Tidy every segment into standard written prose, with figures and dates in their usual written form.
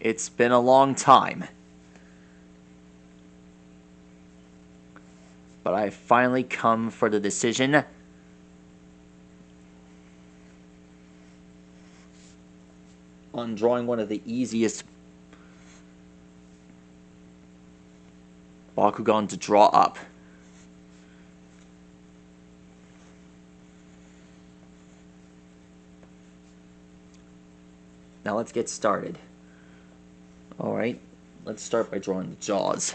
It's been a long time. But I finally come for the decision on drawing one of the easiest bakugan to draw up. Now let's get started. Alright, let's start by drawing the jaws.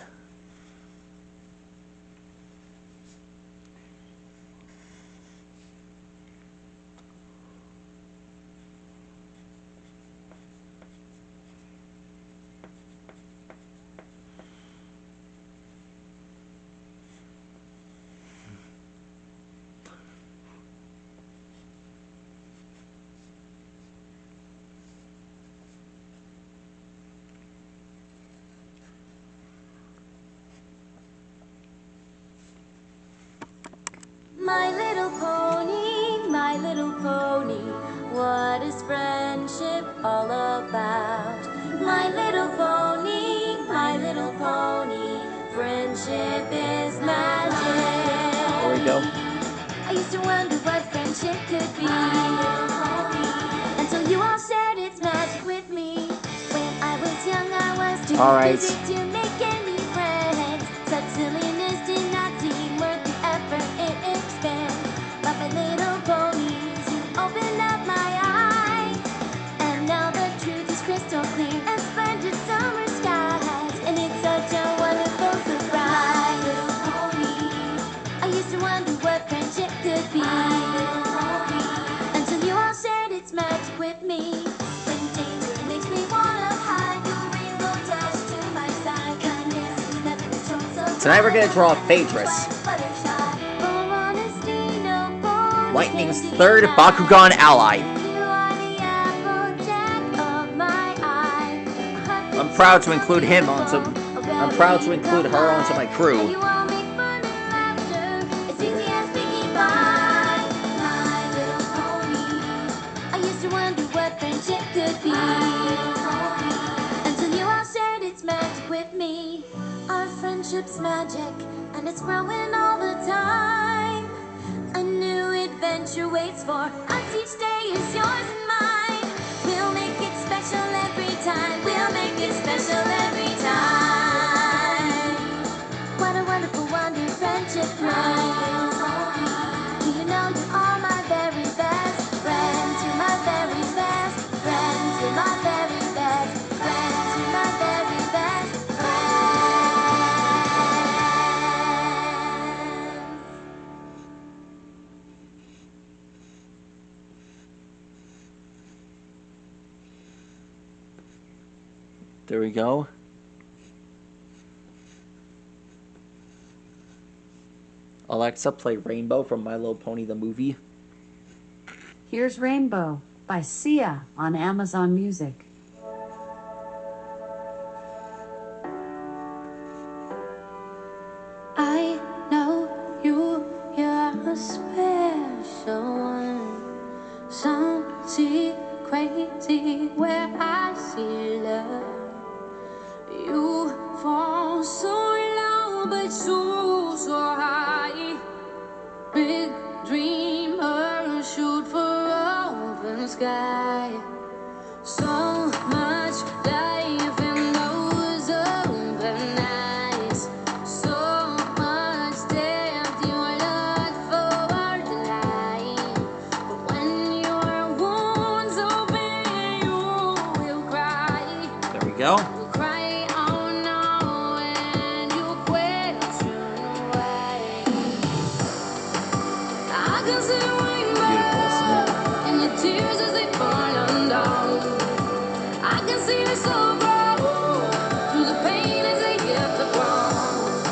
My little pony, what is friendship all about? My little pony, friendship is magic. There we go. I used to wonder what friendship could be, until you all shared its magic with me. When I was young, I was too busy to make any friends. Such silliness did not seem worth the effort it expends. But my little ponies, you opened up my eyes, and now the truth is crystal clear as splendid summer skies. And it's such a wonderful surprise. My little pony, I used to wonder what friendship could be, until you all shared its magic with me. When danger makes me wanna hide, your rainbow dash to my side. Kindness is nothing to show so. Tonight we're going to draw phadreus, Lightning's third Bakugan ally. I'm proud to include her onto my crew. I used to wonder what friendship could be, until you all shared its magic with me. Our friendship's magic, and it's growing all the time. A new adventure waits for us, each day is yours and mine. We'll make it special every time, we'll make it special every time. What a wonderful wonder friendship brings. Do you know you are my very best friends? You're my very best friends. You're my very best friends. You're my very best friends. There we go. Alexa, play Rainbow from My Little Pony the movie. Here's Rainbow by Sia on Amazon Music. I know you're a special one. Something crazy where I see love. You fall so low, but so high. Big dreamer, shoot for open sky. So much life in those open eyes. So much depth, you look for the light. But when your wounds open, you will cry. There we go. You'll cry, oh no, and you'll question why. I can see a rainbow in your tears as they fall undone. I can see your soul grow through the pain as they hit the ground.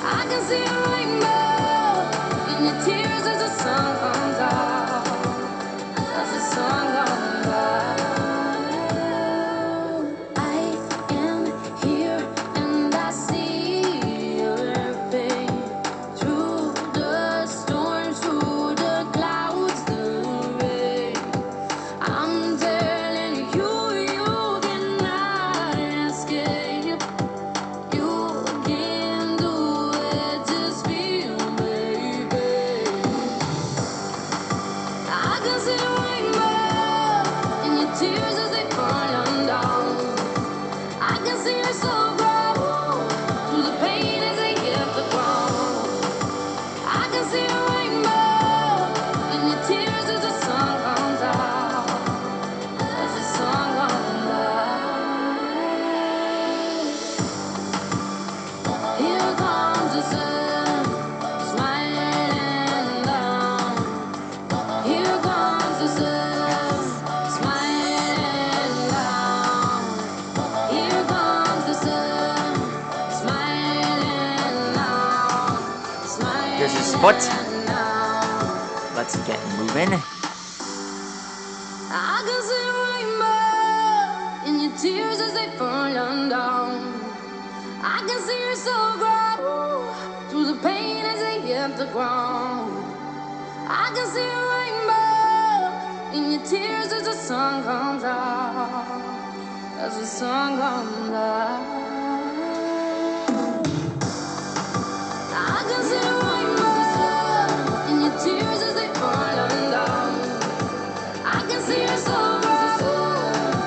I can see a rainbow in your tears as the sun comes out. As the sun comes out. I foot. Let's get moving. I can see a rainbow in your tears as they fall down. I can see your soul grow through the pain as they hit the ground. I can see a rainbow in your tears as the sun comes out. As the sun comes out. I can see a rainbow in your tears as they fall down. I can see your soul grow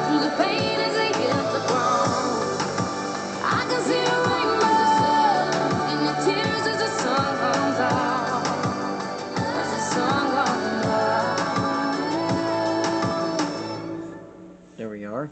through the pain as they hit the ground. I can see a rainbow in your tears as the sun comes out. As the sun comes out. There we are.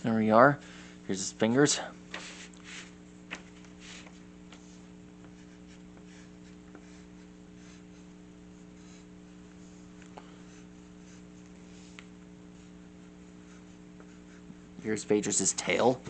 There we are. Here's his fingers. Here's phadreus' tail.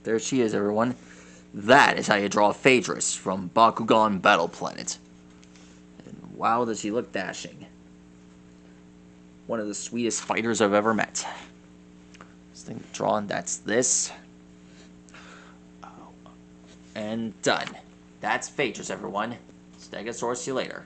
There she is, everyone. That is how you draw phadreus from Bakugan Battle Planet. And wow, does he look dashing. One of the sweetest fighters I've ever met. This thing drawn, that's this. And done. That's Phadreus, everyone. Stegosaurus, see you later.